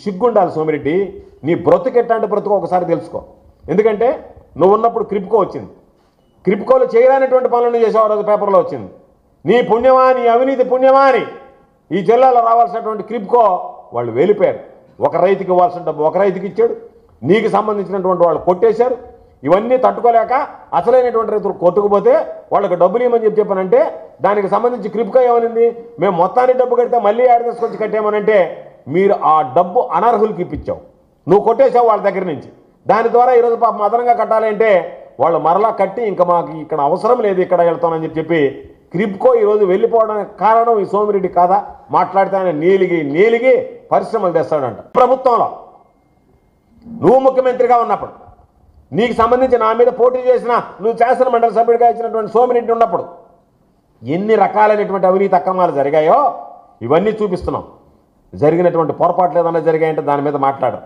సిగ్గుండాలి సోమిరెడ్డి, నీ బ్రతుకు ఎట్లాంటి బ్రతుకు ఒకసారి తెలుసుకో. ఎందుకంటే నువ్వు ఉన్నప్పుడు క్రిప్కో వచ్చింది, క్రిప్కోలో చేయరానటువంటి పనులను చేసావు, రోజు పేపర్లో వచ్చింది. నీ పుణ్యమా, నీ అవినీతి పుణ్యమా అని ఈ జిల్లాలో రావాల్సినటువంటి క్రిప్కో వాళ్ళు వెళ్ళిపోయారు. ఒక రైతుకి ఇవ్వాల్సిన డబ్బు ఒక రైతుకి ఇచ్చాడు, నీకు సంబంధించినటువంటి వాళ్ళు కొట్టేశారు. ఇవన్నీ తట్టుకోలేక అసలైనటువంటి రైతులు కొట్టుకుపోతే వాళ్ళకి డబ్బులు ఇవ్వమని చెప్పానంటే దానికి సంబంధించి క్రిప్కో ఏమనింది, మేము మొత్తాన్ని డబ్బు కడితే మళ్ళీ యాడ్ తీసుకొచ్చి కట్టామనంటే మీరు ఆ డబ్బు అనర్హులకి ఇప్పించావు, నువ్వు కొట్టేసావు వాళ్ళ దగ్గర నుంచి. దాని ద్వారా ఈరోజు పాపం అదనంగా కట్టాలి అంటే వాళ్ళు మరలా కట్టి ఇంకా మాకు ఇక్కడ అవసరం లేదు ఇక్కడ వెళ్తామని చెప్పి క్రిప్కో ఈరోజు వెళ్ళిపోవడానికి కారణం ఈ సోమిరెడ్డి కాదా? మాట్లాడితే ఆయన నీలిగి పరిశ్రమలు తెస్తాడంట. ప్రభుత్వంలో నువ్వు ముఖ్యమంత్రిగా ఉన్నప్పుడు నీకు సంబంధించి నా మీద పోటీ చేసిన నువ్వు శాసన మండలి సభ్యుడిగా ఇచ్చినటువంటి సోమిరెడ్డి ఉన్నప్పుడు ఎన్ని రకాలైనటువంటి అవినీతి అక్రమాలు జరిగాయో ఇవన్నీ చూపిస్తున్నాం. జరిగినటువంటి పొరపాట్లు ఏదన్నా జరిగాయంటే దాని మీద మాట్లాడరు.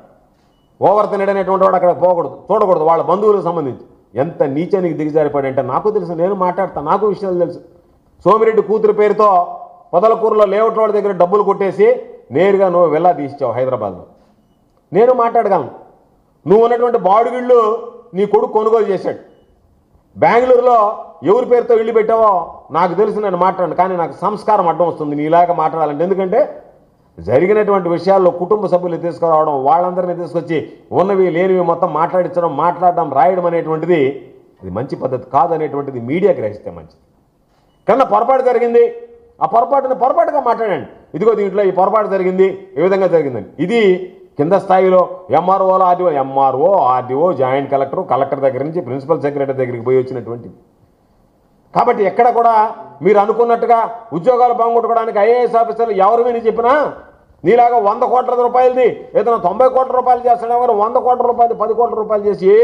ఓవర్ తినడనేటువంటి వాడు అక్కడ పోకూడదు, చూడకూడదు. వాళ్ళ బంధువులకు సంబంధించి ఎంత నీచానికి దిగజారిపోయాడు అంటే నాకు తెలుసు, నేను మాట్లాడతాను, నాకు విషయాలు తెలుసు. సోమిరెడ్డి కూతురు పేరుతో పొదలకూరులో లేఅవుట్ వాళ్ళ దగ్గర డబ్బులు కొట్టేసి నేరుగా నువ్వు వెళ్ళా తీసిచ్చావు హైదరాబాద్లో. నేను మాట్లాడగలను. నువ్వు ఉన్నటువంటి బాడుగిళ్ళు నీ కొడుకు కొనుగోలు చేశాడు. బెంగళూరులో ఎవరి పేరుతో ఇల్లు పెట్టావో నాకు తెలుసు, నేను మాట్లాడను. కానీ నాకు సంస్కారం అడ్డం వస్తుంది నీలాగా మాట్లాడాలంటే. ఎందుకంటే జరిగినటువంటి విషయాల్లో కుటుంబ సభ్యులు తీసుకురావడం, వాళ్ళందరినీ తీసుకొచ్చి ఉన్నవి లేనివి మొత్తం మాట్లాడడం రాయడం అనేటువంటిది అది మంచి పద్ధతి కాదనేటువంటిది మీడియా గ్రహిస్తే మంచిది. కన్నా పొరపాటు జరిగింది, ఆ పొరపాటుగా మాట్లాడండి. ఇదిగో దీంట్లో ఈ పొరపాటు జరిగింది, ఏ విధంగా జరిగిందని. ఇది కింద స్థాయిలో ఎంఆర్ఓలో ఆర్డీఓ జాయింట్ కలెక్టర్ దగ్గర నుంచి ప్రిన్సిపల్ సెక్రటరీ దగ్గరికి పోయి వచ్చినటువంటి. కాబట్టి ఎక్కడ కూడా మీరు అనుకున్నట్టుగా ఉద్యోగాలు బాగుంటుకోవడానికి ఐఏఎస్ ఆఫీసర్లు ఎవరు విని చెప్పినా నీలాగా 100 కోట్ల రూపాయలది ఏదైనా 90 కోట్ల రూపాయలు చేస్తాడే, 100 కోట్ల రూపాయలు 10 కోట్ల రూపాయలు చేసి ఏ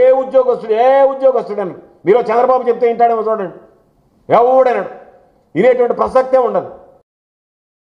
ఉద్యోగస్తుడని మీరు చంద్రబాబు చెప్తే వింటాడేమో చూడండి. ఎవడన్నాడు, వినేటువంటి ప్రసక్తే ఉండదు.